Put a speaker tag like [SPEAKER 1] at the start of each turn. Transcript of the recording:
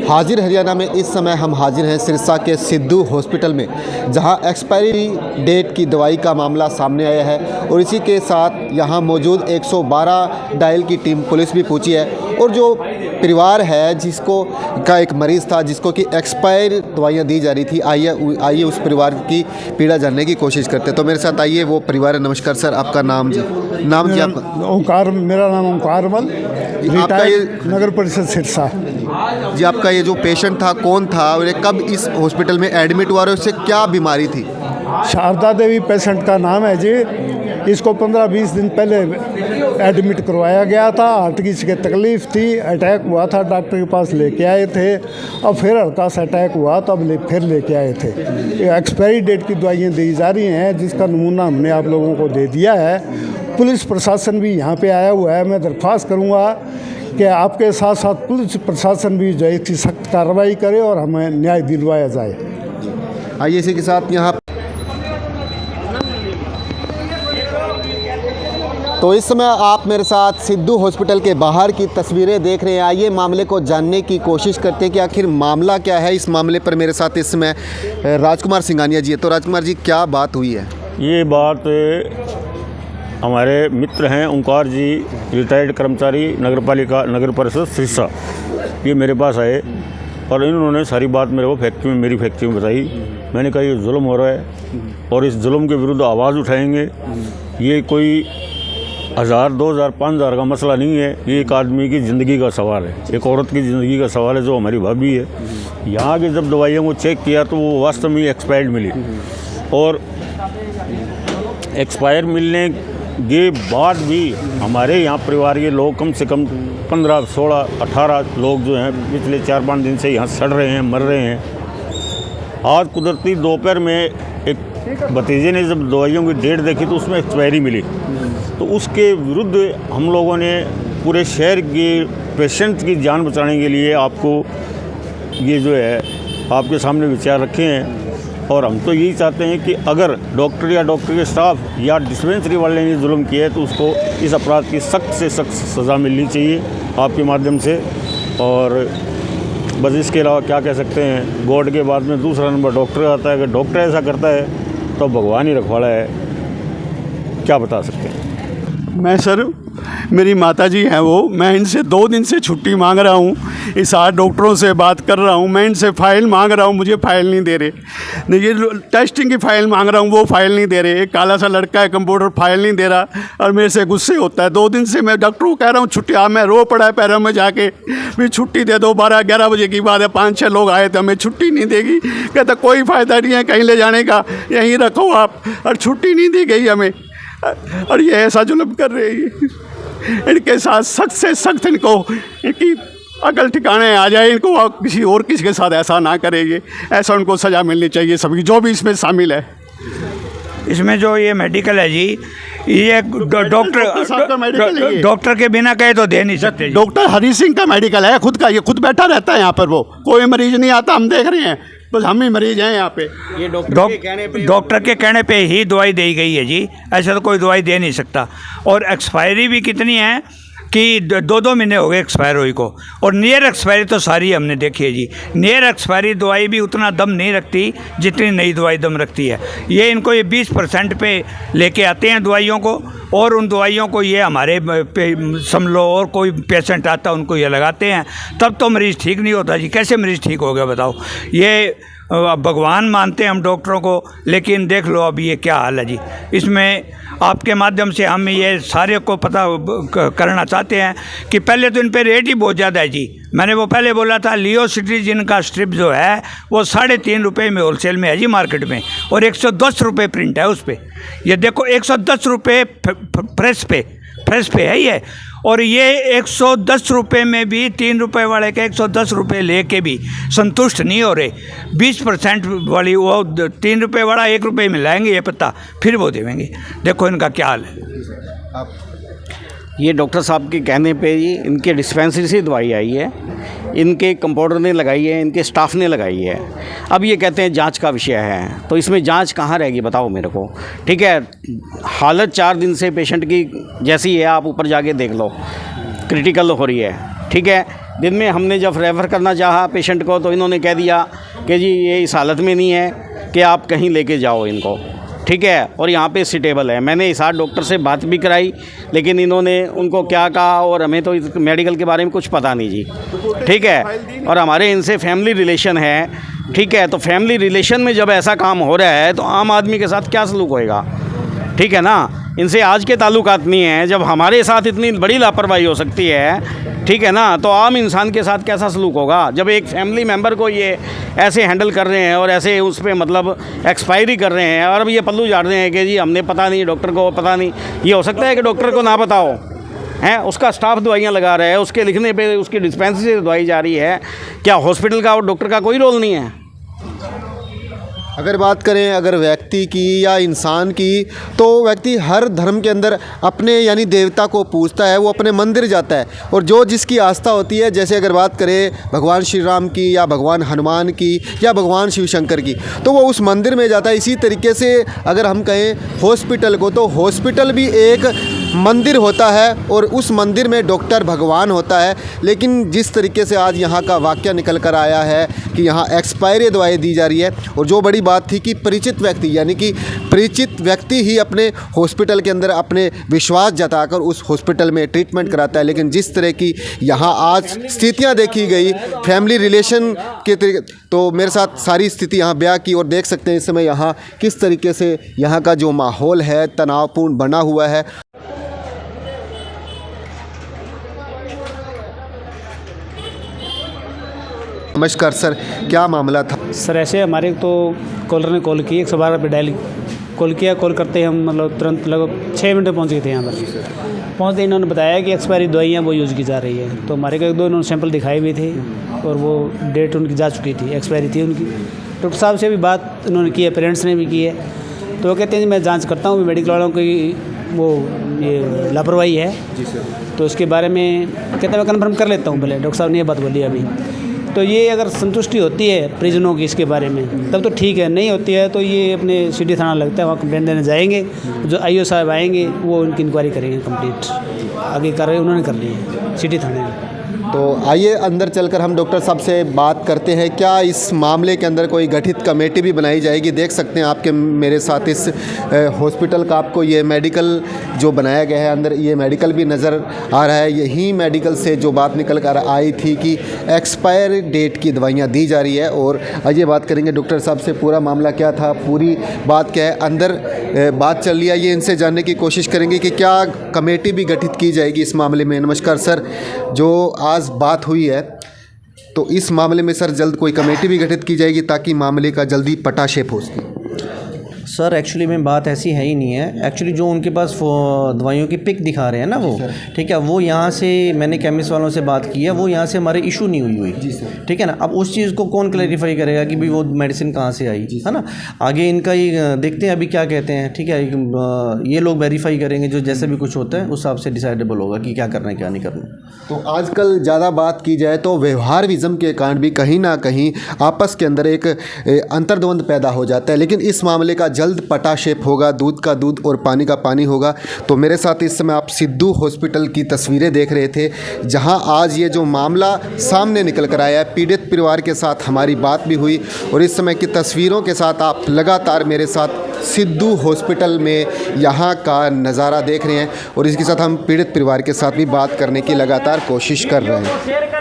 [SPEAKER 1] हाजिर हरियाणा में इस समय हम हाजिर हैं सिरसा के सिद्धू हॉस्पिटल में, जहां एक्सपायरी डेट की दवाई का मामला सामने आया है और इसी के साथ यहां मौजूद 112 डायल की टीम पुलिस भी पहुंची है। और जो परिवार है जिसको का एक मरीज़ था जिसको कि एक्सपायर दवाइयाँ दी जा रही थी, आइए उस परिवार की पीड़ा जानने की कोशिश करते हैं। तो मेरे साथ आइए वो परिवार है। नमस्कार सर, आपका नाम जी? नाम जी आपका?
[SPEAKER 2] ओंकार, मेरा नाम ओंकार मल, रिटायर्ड नगर परिषद सिरसा।
[SPEAKER 1] जी, आपका ये जो पेशेंट था कौन था और ये कब इस हॉस्पिटल में एडमिट हुआ और उससे क्या बीमारी थी?
[SPEAKER 2] शारदा देवी पेशेंट का नाम है जी। इसको 15-20 दिन पहले एडमिट करवाया गया था। हार्ट की इसके तकलीफ़ थी, अटैक हुआ था, डॉक्टर के पास लेके आए थे। अब फिर हल्का सा अटैक हुआ तो अब फिर लेके आए थे। ये एक्सपायरी डेट की दवाइयाँ दी जा रही हैं, जिसका नमूना हमने आप लोगों को दे दिया है। पुलिस प्रशासन भी यहाँ पे आया हुआ है। मैं दरख्वास्त करूँगा कि आपके साथ साथ पुलिस प्रशासन भी जो है इसकी सख्त कार्रवाई करे और हमें न्याय दिलवाया जाए।
[SPEAKER 1] आइए इसी के साथ यहाँ तो इस समय आप मेरे साथ सिद्धू हॉस्पिटल के बाहर की तस्वीरें देख रहे हैं। आइए मामले को जानने की कोशिश करते हैं कि आखिर मामला क्या है। इस मामले पर मेरे साथ इस समय राजकुमार सिंघानिया जी है। तो राजकुमार जी, क्या बात हुई है?
[SPEAKER 3] ये बात हमारे मित्र हैं ओंकार जी, रिटायर्ड कर्मचारी नगर परिषद सिरसा, ये मेरे पास आए और इन्होंने सारी बात मेरे को मेरी फैक्ट्री में बताई। मैंने कहा ये जुल्म हो रहा है और इस जुल्म के विरुद्ध आवाज़ उठाएंगे। ये कोई 1000, 2000, 5000 का मसला नहीं है, ये एक आदमी की ज़िंदगी का सवाल है, एक औरत की ज़िंदगी का सवाल है जो हमारी भाभी है। यहाँ के जब दवाइयों को चेक किया तो वो वास्तव में एक्सपायर्ड मिली और एक्सपायर मिलने के बाद भी हमारे यहाँ परिवार के लोग कम से कम 15, 16, 18 लोग जो हैं पिछले 4-5 दिन से यहाँ सड़ रहे हैं, मर रहे हैं। आज कुदरती दोपहर में एक भतीजे ने जब दवाइयों की डेट देखी तो उसमें एक्सपायरी मिली, तो उसके विरुद्ध हम लोगों ने पूरे शहर के पेशेंट की जान बचाने के लिए आपको ये जो है आपके सामने विचार रखे हैं। और हम तो यही चाहते हैं कि अगर डॉक्टर या डॉक्टर के स्टाफ या डिस्पेंसरी वाले ने जुल्म किया है तो उसको इस अपराध की सख्त से सख्त सज़ा मिलनी चाहिए आपके माध्यम से। और बस इसके अलावा क्या कह सकते हैं, गॉड के बाद में दूसरा नंबर डॉक्टर आता है। अगर डॉक्टर ऐसा करता है तो भगवान ही रखवाला है, क्या बता सकते हैं।
[SPEAKER 4] मैं सर, मेरी माताजी हैं वो, मैं इनसे 2 दिन से छुट्टी मांग रहा हूँ। इस 8 डॉक्टरों से बात कर रहा हूँ, मैं इनसे फ़ाइल मांग रहा हूँ, मुझे फ़ाइल नहीं दे रहे। नहीं, ये टेस्टिंग की फ़ाइल मांग रहा हूँ, वो फ़ाइल नहीं दे रहे। एक काला सा लड़का है कंप्यूटर, फ़ाइल नहीं दे रहा और मेरे से गुस्से होता है। 2 दिन से मैं डॉक्टर को कह रहा हूँ छुट्टी, मैं रो पड़ा है पैरों में जाके, भी छुट्टी दे दो। 12-11 बजे की बात है, 5-6 लोग आए थे, हमें छुट्टी नहीं देगी। कहता कोई फ़ायदा नहीं है कहीं ले जाने का, यहीं रखो आप, और छुट्टी नहीं दी गई हमें। और ये ऐसा जुल्म कर रही है। इनके साथ सख्त से सख्त इनकी अकल ठिकाने आ जाए, इनको किसी के साथ ऐसा ना करेंगे, ऐसा उनको सज़ा मिलनी चाहिए सभी जो भी इसमें शामिल है।
[SPEAKER 5] इसमें जो ये मेडिकल है जी, ये डॉक्टर के बिना कहे तो दे नहीं सकते।
[SPEAKER 4] डॉक्टर हरी सिंह का मेडिकल है खुद का, ये खुद बैठा रहता है यहाँ पर, वो कोई मरीज नहीं आता, हम देख रहे हैं, बस हम ही मरीज हैं यहाँ पे।
[SPEAKER 5] ये डॉक्टर के कहने पे ही दवाई दी गई है जी, ऐसा तो कोई दवाई दे नहीं सकता। और एक्सपायरी भी कितनी है कि 2-2 महीने हो गए एक्सपायर हुई को, और नियर एक्सपायरी तो सारी हमने देखी है जी। नियर एक्सपायरी दवाई भी उतना दम नहीं रखती जितनी नई दवाई दम रखती है। ये इनको ये 20% पे लेके आते हैं दवाइयों को, और उन दवाइयों को ये हमारे समझ लो और कोई पेशेंट आता है उनको ये लगाते हैं, तब तो मरीज़ ठीक नहीं होता जी। कैसे मरीज़ ठीक हो गया बताओ? ये भगवान मानते हैं हम डॉक्टरों को, लेकिन देख लो अब ये क्या हाल है जी। इसमें आपके माध्यम से हम ये सारे को पता करना चाहते हैं कि पहले तो इन पे रेट ही बहुत ज़्यादा है जी। मैंने वो पहले बोला था, लियो सिट्रीजिन का स्ट्रिप जो है वो 3.5 रुपये में होलसेल में है जी मार्केट में, और 110 रुपये प्रिंट है उस पर। ये देखो 110 रुपये फ्रेश पे है ये, और ये 110 रुपये में भी 3 रुपये वाले के 110 रुपये लेके भी संतुष्ट नहीं हो रहे। 20% वाली वो 3 रुपये वाला 1 रुपये में लाएंगे ये पत्ता, फिर वो देंगे। देखो इनका क्या हाल है।
[SPEAKER 6] ये डॉक्टर साहब के कहने पे ही इनके डिस्पेंसरी से दवाई आई है, इनके कंपाउंडर ने लगाई है, इनके स्टाफ ने लगाई है। अब ये कहते हैं जांच का विषय है, तो इसमें जांच कहाँ रहेगी बताओ मेरे को। ठीक है, हालत 4 दिन से पेशेंट की जैसी है, आप ऊपर जाके देख लो, क्रिटिकल हो रही है। ठीक है, दिन में हमने जब रेफ़र करना चाहा पेशेंट को तो इन्होंने कह दिया कि जी ये इस हालत में नहीं है कि आप कहीं लेके जाओ इनको, ठीक है, और यहाँ पे सिटेबल है। मैंने इस डॉक्टर से बात भी कराई, लेकिन इन्होंने उनको क्या कहा और हमें तो इस मेडिकल के बारे में कुछ पता नहीं जी, ठीक है। और हमारे इनसे फैमिली रिलेशन है, ठीक है, तो फैमिली रिलेशन में जब ऐसा काम हो रहा है तो आम आदमी के साथ क्या सलूक होएगा, ठीक है ना। इनसे आज के ताल्लुकात नहीं हैं, जब हमारे साथ इतनी बड़ी लापरवाही हो सकती है, ठीक है ना, तो आम इंसान के साथ कैसा सलूक होगा। जब एक फैमिली मेम्बर को ये ऐसे हैंडल कर रहे हैं और ऐसे उस पर मतलब एक्सपायरी कर रहे हैं और अब ये पल्लू झाड़ रहे हैं कि जी हमने पता नहीं, डॉक्टर को पता नहीं। ये हो सकता है कि डॉक्टर को ना पता हो, हैं, उसका स्टाफ दवाइयाँ लगा रहा है, उसके लिखने पे उसकी डिस्पेंसरी से दवाई जा रही है, क्या हॉस्पिटल का और डॉक्टर का कोई रोल नहीं है।
[SPEAKER 1] अगर बात करें अगर व्यक्ति की या इंसान की, तो व्यक्ति हर धर्म के अंदर अपने यानी देवता को पूजता है, वो अपने मंदिर जाता है और जो जिसकी आस्था होती है, जैसे अगर बात करें भगवान श्री राम की या भगवान हनुमान की या भगवान शिव शंकर की, तो वो उस मंदिर में जाता है। इसी तरीके से अगर हम कहें हॉस्पिटल को, तो हॉस्पिटल भी एक मंदिर होता है और उस मंदिर में डॉक्टर भगवान होता है। लेकिन जिस तरीके से आज यहाँ का वाक़या निकल कर आया है कि यहाँ एक्सपायरी दवाई दी जा रही है, और जो बड़ी बात थी कि परिचित व्यक्ति यानी कि परिचित व्यक्ति ही अपने हॉस्पिटल के अंदर अपने विश्वास जताकर उस हॉस्पिटल में ट्रीटमेंट कराता है। लेकिन जिस तरह की यहाँ आज स्थितियाँ देखी गई फैमिली रिलेशन के तरीके, तो मेरे साथ सारी स्थिति यहाँ बयां की और देख सकते हैं इस समय यहाँ किस तरीके से यहाँ का जो माहौल है तनावपूर्ण बना हुआ है। नमस्कार सर, क्या मामला था?
[SPEAKER 7] सर ऐसे हमारे तो कॉलर ने कॉल की 112 पे डायल कॉल किया। कॉल करते ही हम मतलब तुरंत लगभग 6 मिनट में पहुंच गए थे यहाँ पर। पहुँचते इन्होंने बताया कि एक्सपायरी दवाइयाँ वो यूज़ की जा रही है। तो हमारे को 1-2 इन्होंने सैंपल दिखाए भी थे और वो डेट उनकी जा चुकी थी, एक्सपायरी थी उनकी। डॉक्टर साहब से भी बात उन्होंने की है, पेरेंट्स ने भी की है। तो वो कहते हैं मैं जाँच करता हूँ मेडिकल वालों की वो ये लापरवाही है जी सर, तो इसके बारे में कहते हैं मैं कन्फर्म कर लेता हूँ पहले। डॉक्टर साहब ने ये बात बोली अभी। तो ये अगर संतुष्टि होती है परिजनों की इसके बारे में तब तो ठीक है, नहीं होती है तो ये अपने सिटी थाना लगता है, वहाँ कंप्लेंट देने जाएंगे। जो आईओ साहब आएंगे वो उनकी इंक्वायरी करेंगे, कंप्लीट आगे कार्रवाई उन्होंने कर ली है सिटी थाने में।
[SPEAKER 1] तो आइए अंदर चलकर हम डॉक्टर साहब से बात करते हैं। क्या इस मामले के अंदर कोई गठित कमेटी भी बनाई जाएगी? देख सकते हैं आपके मेरे साथ इस हॉस्पिटल का आपको ये मेडिकल जो बनाया गया है, अंदर ये मेडिकल भी नज़र आ रहा है। यही मेडिकल से जो बात निकल कर आई थी कि एक्सपायर डेट की दवाइयाँ दी जा रही है। और आइए बात करेंगे डॉक्टर साहब से, पूरा मामला क्या था, पूरी बात क्या है, अंदर बात चल रही है, ये इनसे जानने की कोशिश करेंगे कि क्या कमेटी भी गठित की जाएगी इस मामले में। नमस्कार सर, जो आज बात हुई है तो इस मामले में सर जल्द कोई कमेटी भी गठित की जाएगी ताकि मामले का जल्दी पटाक्षेप हो सके?
[SPEAKER 8] सर एक्चुअली में बात ऐसी है ही नहीं है। एक्चुअली जो उनके पास दवाइयों की पिक दिखा रहे हैं ना वो, ठीक है, वो यहाँ से मैंने केमिस्ट वालों से बात की है, वो यहाँ से हमारे इशू नहीं हुई ठीक है ना। अब उस चीज़ को कौन क्लैरिफाई करेगा कि भाई वो मेडिसिन कहाँ से आई, है ना। आगे इनका ये देखते हैं अभी क्या कहते हैं, ठीक है, ये लोग वेरीफाई करेंगे, जो जैसे भी कुछ होता है उस हिसाब से डिसाइडेबल होगा कि क्या करना है क्या नहीं करना।
[SPEAKER 1] तो आजकल ज़्यादा बात की जाए तो व्यवहारिज्म के कारण भी कहीं ना कहीं आपस के अंदर एक अंतर्द्वंद पैदा हो जाता है। लेकिन इस मामले का जल्द पटाक्षेप होगा, दूध का दूध और पानी का पानी होगा। तो मेरे साथ इस समय आप सिद्धू हॉस्पिटल की तस्वीरें देख रहे थे, जहां आज ये जो मामला सामने निकल कर आया है। पीड़ित परिवार के साथ हमारी बात भी हुई और इस समय की तस्वीरों के साथ आप लगातार मेरे साथ सिद्धू हॉस्पिटल में यहाँ का नज़ारा देख रहे हैं और इसके साथ हम पीड़ित परिवार के साथ भी बात करने की लगातार कोशिश कर रहे हैं।